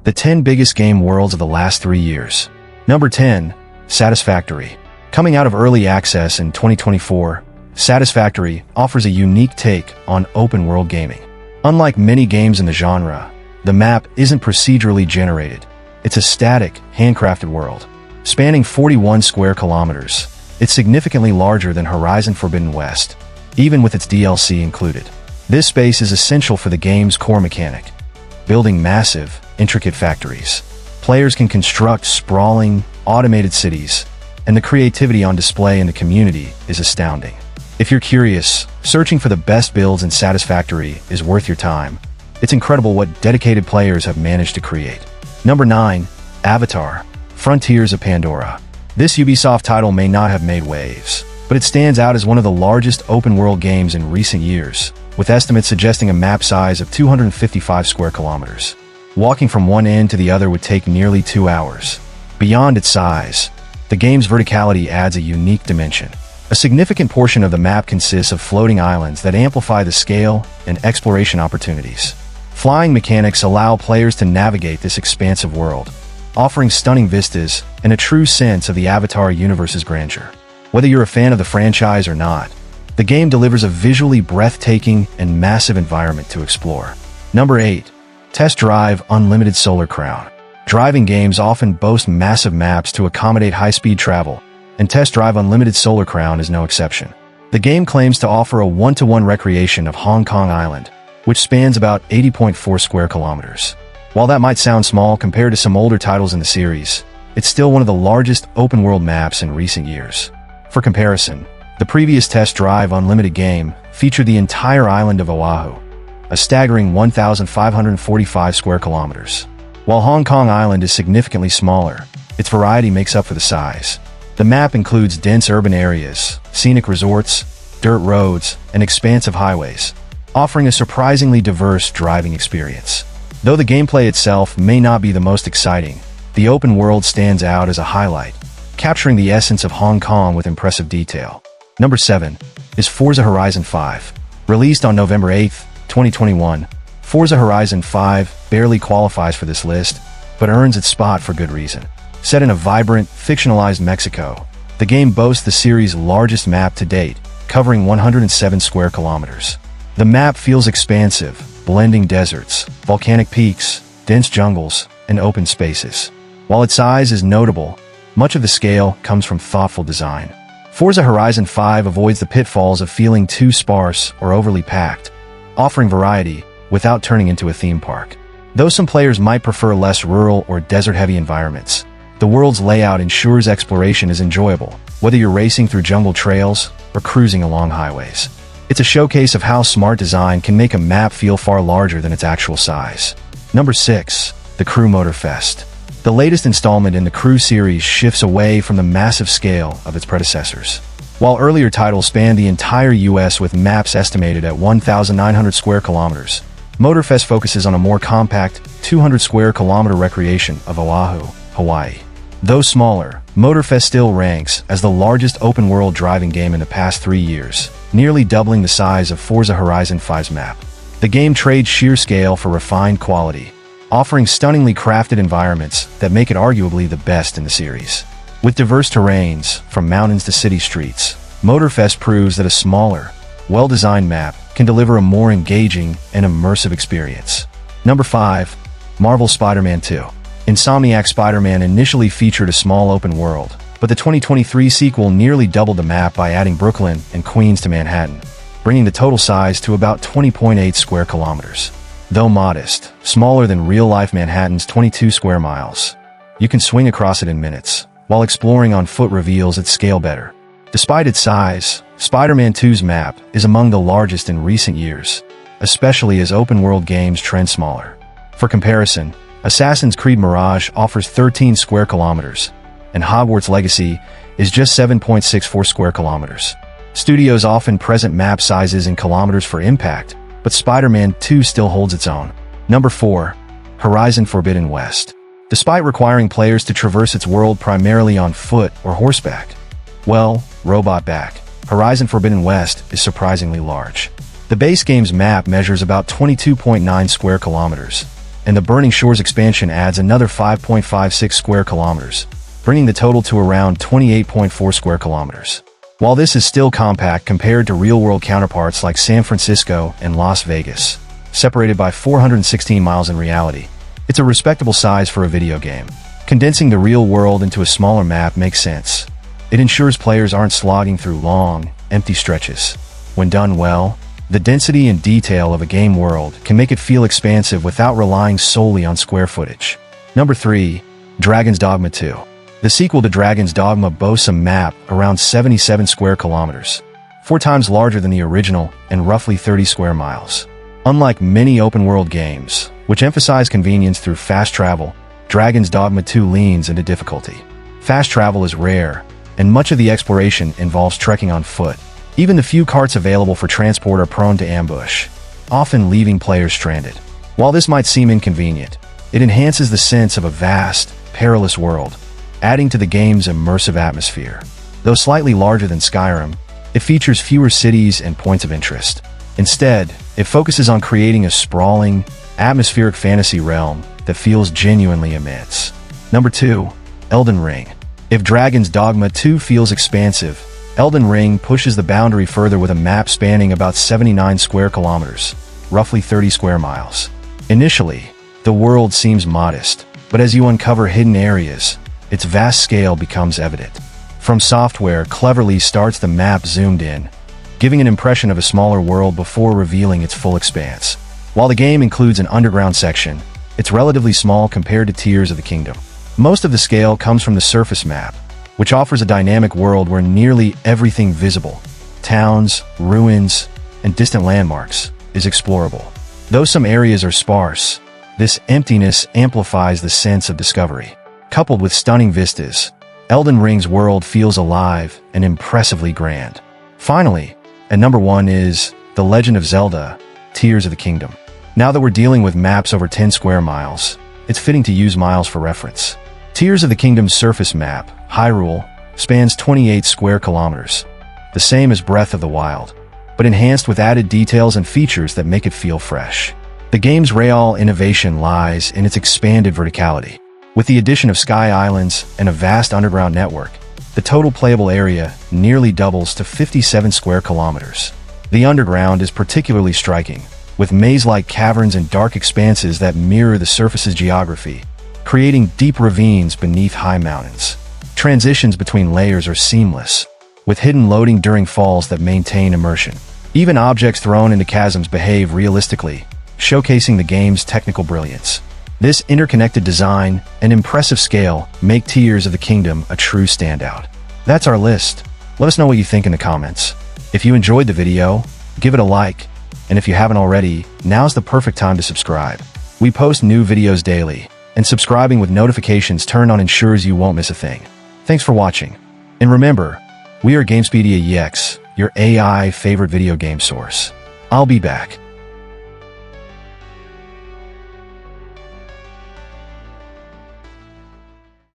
the 10 biggest game worlds of the last 3 years. Number 10. Satisfactory. Coming out of early access in 2024, Satisfactory offers a unique take on open-world gaming. Unlike many games in the genre, the map isn't procedurally generated. It's a static, handcrafted world. Spanning 41 square kilometers, it's significantly larger than Horizon Forbidden West, even with its DLC included. This space is essential for the game's core mechanic, building massive, intricate factories. Players can construct sprawling, automated cities, and the creativity on display in the community is astounding. If you're curious, searching for the best builds in Satisfactory is worth your time. It's incredible what dedicated players have managed to create. Number 9. Avatar: Frontiers of Pandora. This Ubisoft title may not have made waves, but it stands out as one of the largest open-world games in recent years, with estimates suggesting a map size of 255 square kilometers. Walking from one end to the other would take nearly 2 hours. Beyond its size, the game's verticality adds a unique dimension. A significant portion of the map consists of floating islands that amplify the scale and exploration opportunities. Flying mechanics allow players to navigate this expansive world, offering stunning vistas and a true sense of the Avatar universe's grandeur. Whether you're a fan of the franchise or not, the game delivers a visually breathtaking and massive environment to explore. Number 8. Test Drive Unlimited Solar Crown. Driving games often boast massive maps to accommodate high-speed travel, and Test Drive Unlimited Solar Crown is no exception. The game claims to offer a one-to-one recreation of Hong Kong Island, which spans about 80.4 square kilometers. While that might sound small compared to some older titles in the series, it's still one of the largest open-world maps in recent years. For comparison, the previous Test Drive Unlimited game featured the entire island of Oahu, a staggering 1,545 square kilometers. While Hong Kong Island is significantly smaller, its variety makes up for the size. The map includes dense urban areas, scenic resorts, dirt roads, and expansive highways, offering a surprisingly diverse driving experience. Though the gameplay itself may not be the most exciting, the open world stands out as a highlight, capturing the essence of Hong Kong with impressive detail. Number 7 is Forza Horizon 5. Released on November 8, 2021, Forza Horizon 5 barely qualifies for this list, but earns its spot for good reason. Set in a vibrant, fictionalized Mexico, the game boasts the series' largest map to date, covering 107 square kilometers. The map feels expansive, blending deserts, volcanic peaks, dense jungles, and open spaces. While its size is notable, much of the scale comes from thoughtful design. Forza Horizon 5 avoids the pitfalls of feeling too sparse or overly packed, offering variety without turning into a theme park. Though some players might prefer less rural or desert-heavy environments, the world's layout ensures exploration is enjoyable, whether you're racing through jungle trails or cruising along highways. It's a showcase of how smart design can make a map feel far larger than its actual size. Number 6. The Crew Motorfest. The latest installment in the Crew series shifts away from the massive scale of its predecessors. While earlier titles spanned the entire US with maps estimated at 1,900 square kilometers, Motorfest focuses on a more compact, 200 square kilometer recreation of Oahu, Hawaii. Though smaller, Motorfest still ranks as the largest open-world driving game in the past 3 years, nearly doubling the size of Forza Horizon 5's map. The game trades sheer scale for refined quality, offering stunningly crafted environments that make it arguably the best in the series. With diverse terrains, from mountains to city streets, Motorfest proves that a smaller, well-designed map can deliver a more engaging and immersive experience. Number 5. Marvel's Spider-Man 2. Insomniac's Spider-Man initially featured a small open world, but the 2023 sequel nearly doubled the map by adding Brooklyn and Queens to Manhattan, bringing the total size to about 20.8 square kilometers. Though modest, smaller than real-life Manhattan's 22 square miles, you can swing across it in minutes, while exploring on foot reveals its scale better. Despite its size, Spider-Man 2's map is among the largest in recent years, especially as open-world games trend smaller. For comparison, Assassin's Creed Mirage offers 13 square kilometers, and Hogwarts Legacy is just 7.64 square kilometers. Studios often present map sizes in kilometers for impact, but Spider-Man 2 still holds its own. Number 4. Horizon Forbidden West. Despite requiring players to traverse its world primarily on foot or horseback, robot back, Horizon Forbidden West is surprisingly large. The base game's map measures about 22.9 square kilometers, and the Burning Shores expansion adds another 5.56 square kilometers, bringing the total to around 28.4 square kilometers. While this is still compact compared to real-world counterparts like San Francisco and Las Vegas, separated by 416 miles in reality, it's a respectable size for a video game. Condensing the real world into a smaller map makes sense. It ensures players aren't slogging through long, empty stretches. When done well, the density and detail of a game world can make it feel expansive without relying solely on square footage. Number 3. Dragon's Dogma 2. The sequel to Dragon's Dogma boasts a map around 77 square kilometers, 4 times larger than the original and roughly 30 square miles. Unlike many open-world games, which emphasize convenience through fast travel, Dragon's Dogma 2 leans into difficulty. Fast travel is rare, and much of the exploration involves trekking on foot. Even the few carts available for transport are prone to ambush, often leaving players stranded. While this might seem inconvenient, it enhances the sense of a vast, perilous world, adding to the game's immersive atmosphere. Though slightly larger than Skyrim, it features fewer cities and points of interest. Instead, it focuses on creating a sprawling, atmospheric fantasy realm that feels genuinely immense. Number 2. Elden Ring. If Dragon's Dogma 2 feels expansive, Elden Ring pushes the boundary further with a map spanning about 79 square kilometers, roughly 30 square miles. Initially, the world seems modest, but as you uncover hidden areas, its vast scale becomes evident. From Software cleverly starts the map zoomed in, giving an impression of a smaller world before revealing its full expanse. While the game includes an underground section, it's relatively small compared to Tears of the Kingdom. Most of the scale comes from the surface map, which offers a dynamic world where nearly everything visible, towns, ruins, and distant landmarks, is explorable. Though some areas are sparse, this emptiness amplifies the sense of discovery. Coupled with stunning vistas, Elden Ring's world feels alive and impressively grand. Finally, at number 1 is The Legend of Zelda, Tears of the Kingdom. Now that we're dealing with maps over 10 square miles, it's fitting to use miles for reference. Tears of the Kingdom's surface map, Hyrule, spans 28 square kilometers, the same as Breath of the Wild, but enhanced with added details and features that make it feel fresh. The game's real innovation lies in its expanded verticality. With the addition of sky islands and a vast underground network, the total playable area nearly doubles to 57 square kilometers. The underground is particularly striking, with maze-like caverns and dark expanses that mirror the surface's geography, creating deep ravines beneath high mountains. Transitions between layers are seamless, with hidden loading during falls that maintain immersion. Even objects thrown into chasms behave realistically, showcasing the game's technical brilliance. This interconnected design and impressive scale make Tears of the Kingdom a true standout. That's our list. Let us know what you think in the comments. If you enjoyed the video, give it a like, and if you haven't already, now's the perfect time to subscribe. We post new videos daily, and subscribing with notifications turned on ensures you won't miss a thing. Thanks for watching. And remember, we are Gamespedia EX, your AI favorite video game source. I'll be back.